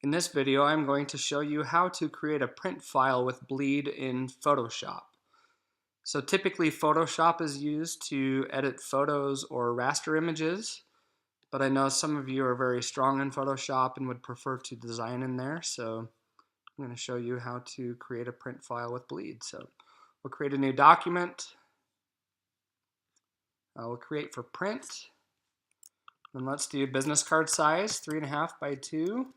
In this video, I'm going to show you how to create a print file with bleed in Photoshop. So typically Photoshop is used to edit photos or raster images, but I know some of you are very strong in Photoshop and would prefer to design in there, so I'm going to show you how to create a print file with bleed. So we'll create a new document. We'll create for print. And let's do business card size, 3.5 by 2.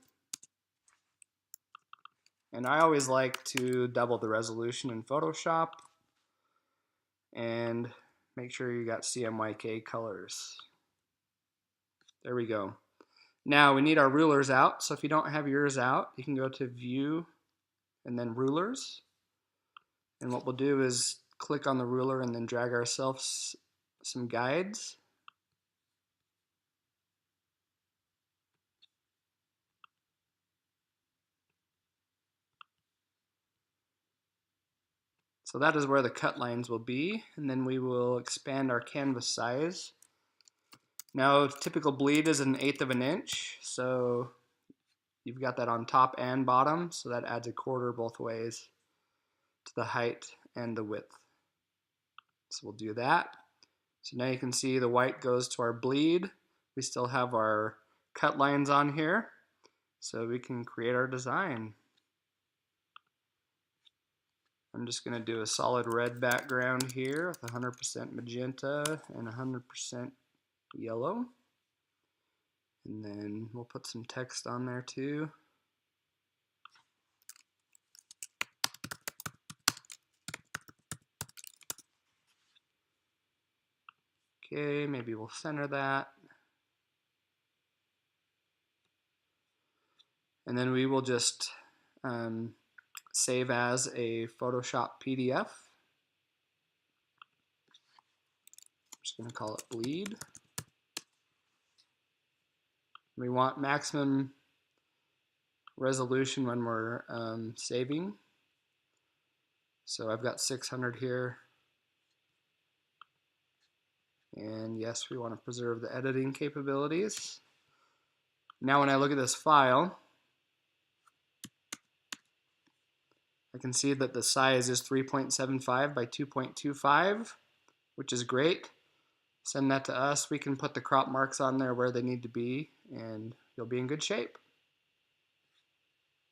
And I always like to double the resolution in Photoshop and make sure you got CMYK colors. There we go. Now we need our rulers out, so if you don't have yours out, you can go to View and then Rulers. And what we'll do is click on the ruler and then drag ourselves some guides. So that is where the cut lines will be, and then we will expand our canvas size. Now typical bleed is 1/8 of an inch, so you've got that on top and bottom, so that adds 1/4 both ways to the height and the width. So we'll do that. So now you can see the white goes to our bleed. We still have our cut lines on here, so we can create our design. I'm just going to do a solid red background here with 100% magenta and 100% yellow. And then we'll put some text on there too. Okay, maybe we'll center that. And then we will just save as a Photoshop PDF. I'm just going to call it bleed. We want maximum resolution when we're saving. So I've got 600 here. And yes, we want to preserve the editing capabilities. Now when I look at this file, I can see that the size is 3.75 by 2.25, which is great. Send that to us. We can put the crop marks on there where they need to be, and you'll be in good shape.